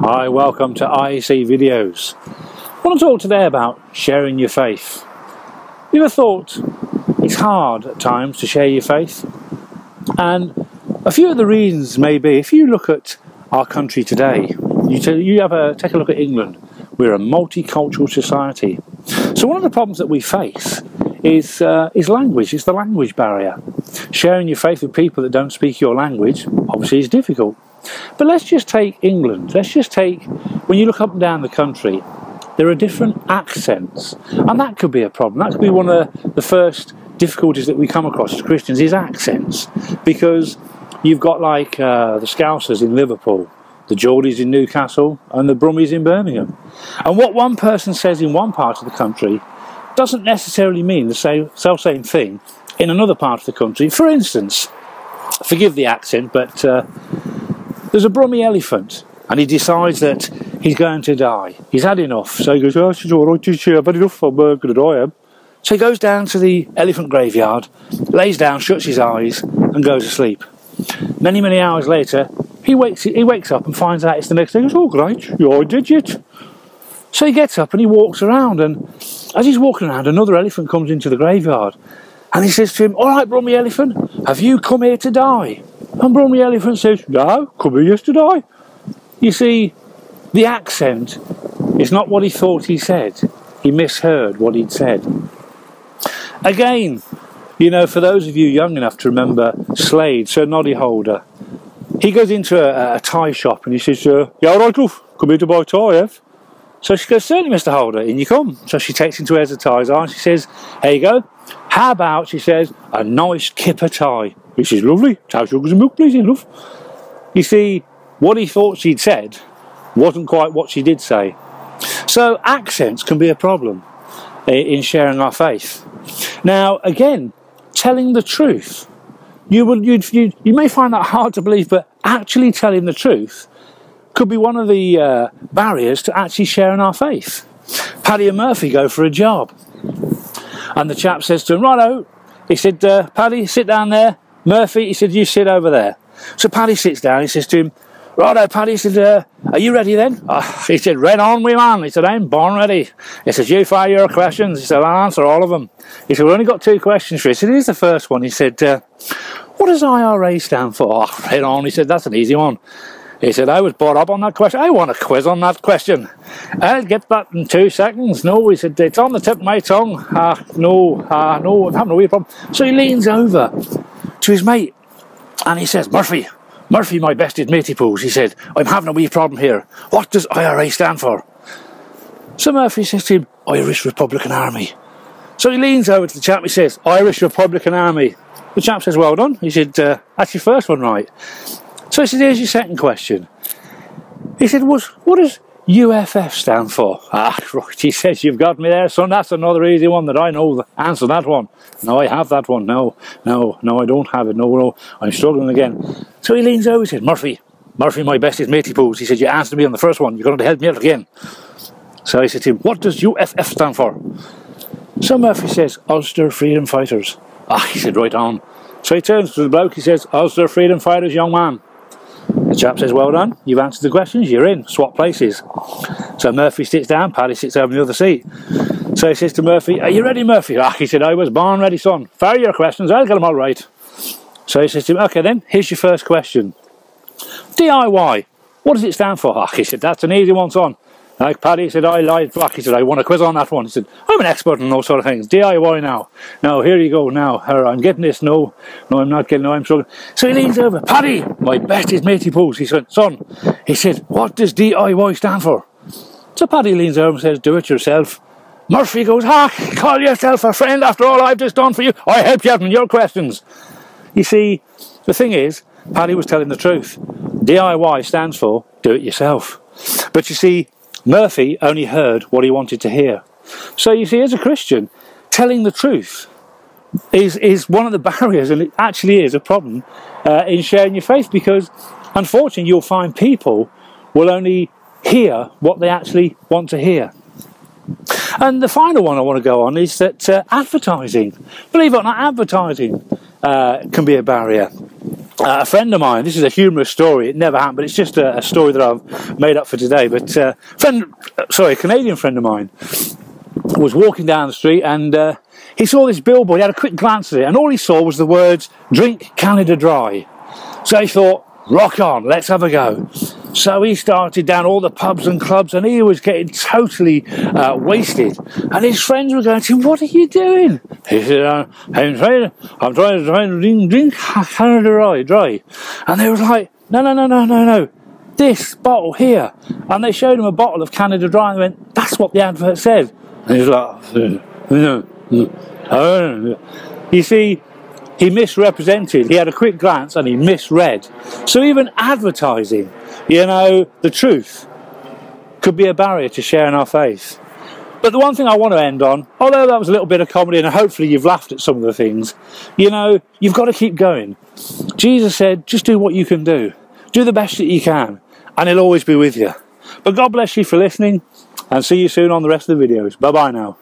Hi, welcome to IEC Videos. I want to talk today about sharing your faith. Have you ever thought it's hard at times to share your faith? And a few of the reasons may be, if you look at our country today, take a look at England. We're a multicultural society. So one of the problems that we face is language. It's the language barrier. Sharing your faith with people that don't speak your language obviously is difficult. But let's just take England. Let's just take, when you look up and down the country, there are different accents. And that could be a problem. That could be one of the first difficulties that we come across as Christians, is accents. Because you've got like the Scousers in Liverpool, the Geordies in Newcastle, and the Brummies in Birmingham. And what one person says in one part of the country doesn't necessarily mean the same thing in another part of the country. For instance, forgive the accent, but there's a Brummie elephant, and he decides that he's going to die. He's had enough, so he goes, "Oh, it's all right, I've had enough, I'm going to die." So he goes down to the elephant graveyard, lays down, shuts his eyes, and goes to sleep. Many, many hours later, he wakes up and finds out it's the next day. He goes, "Oh, great, you're a digit." So he gets up and he walks around, and as he's walking around, another elephant comes into the graveyard, and he says to him, "All right, Brummie elephant, have you come here to die?" And Brummie elephant says, "No, come here just to die." You see, the accent is not what he thought he said. He misheard what he'd said. Again, you know, for those of you young enough to remember Slade, Sir Noddy Holder, he goes into a tie shop and he says, "Yeah, all right, love, come here to buy a tie, Ev." So she goes, "Certainly, Mr. Holder, in you come." So she takes him to where the ties are and she says, "Here you go. How about," she says, "a nice kipper tie?" He says, "Lovely. 2 sugars and milk, please, love." You see, what he thought she'd said wasn't quite what she did say. So accents can be a problem in sharing our faith. Now, again, telling the truth. You may find that hard to believe, but actually telling the truth could be one of the barriers to actually sharing our faith. Paddy and Murphy go for a job, and the chap says to him, "Righto," he said, "Paddy, sit down there. Murphy," he said, "you sit over there." So Paddy sits down. He says to him, "Righto, Paddy," he said, "are you ready then?" He said, "Read on, wee man." He said, "I'm born ready." He said, "You fire your questions." He said, "I'll answer all of them." He said, "We've only got 2 questions for you." He said, "Here's the first one." He said, "What does IRA stand for?" Read on. He said, "That's an easy one." He said, "I was brought up on that question. I want a quiz on that question." "I'll get that in 2 seconds." "No," he said, "it's on the tip of my tongue." No, I'm having a wee problem." So he leans over to his mate and he says, Murphy, my bestest matey pools," he said, "I'm having a wee problem here. What does IRA stand for?" So Murphy says to him, "Irish Republican Army." So he leans over to the chap, he says, "Irish Republican Army." The chap says, "Well done." He said, "That's your first one right." So he said, "Here's your second question." He said, "What does UFF stand for?" "Ah, right," he says, "you've got me there, son. That's another easy one that I know the answer to that one." "No, I have that one." No, I don't have it. No, I'm struggling again." So he leans over and says, Murphy, my bestest matey pools," he said, "you answered me on the first one. You're going to help me out again." So he said to him, "What does UFF stand for?" So Murphy says, "Ulster Freedom Fighters." He said, "Right on." So he turns to the bloke, he says, "Ulster Freedom Fighters, young man." The chap says, "Well done, you've answered the questions, you're in, swap places." So Murphy sits down, Paddy sits over in the other seat. So he says to Murphy, "Are you ready, Murphy?" He said, "I was born ready, son. Fire your questions, I'll get them all right." So he says to him, "Okay then, here's your first question. DIY, what does it stand for?" He said, "That's an easy one, son." Like Paddy said, "I lied." He said, "I want a quiz on that one." He said, "I'm an expert on those sort of things. DIY now. Now, here you go now. I'm getting this. No, I'm not getting. No, I'm struggling." So he leans over. "Paddy, my bestest matey pools," he said, "Son," he said, "what does DIY stand for?" So Paddy leans over and says, "Do it yourself." Murphy goes, "Call yourself a friend after all I've just done for you. I helped you out in your questions." You see, the thing is, Paddy was telling the truth. DIY stands for do it yourself. But you see, Murphy only heard what he wanted to hear. So you see, as a Christian, telling the truth is one of the barriers, and it actually is a problem in sharing your faith, because unfortunately you'll find people will only hear what they actually want to hear. And the final one I want to go on is that advertising. Believe it or not, advertising can be a barrier. A friend of mine, this is a humorous story, it never happened, but it's just a story that I've made up for today. But a Canadian friend of mine was walking down the street, and he saw this billboard. He had a quick glance at it, and all he saw was the words, "Drink Canada Dry." So he thought, rock on, let's have a go. So he started down all the pubs and clubs, and he was getting totally wasted. And his friends were going to him, "What are you doing?" He said, I'm trying to drink Canada Dry. And they were like, no, this bottle here. And they showed him a bottle of Canada Dry, and they went, "That's what the advert said." And he was like, no. You see, he misrepresented. He had a quick glance and he misread. So even advertising, the truth could be a barrier to sharing our faith. But the one thing I want to end on, although that was a little bit of comedy and hopefully you've laughed at some of the things, you've got to keep going. Jesus said, just do what you can do. Do the best that you can, and he'll always be with you. But God bless you for listening, and see you soon on the rest of the videos. Bye-bye now.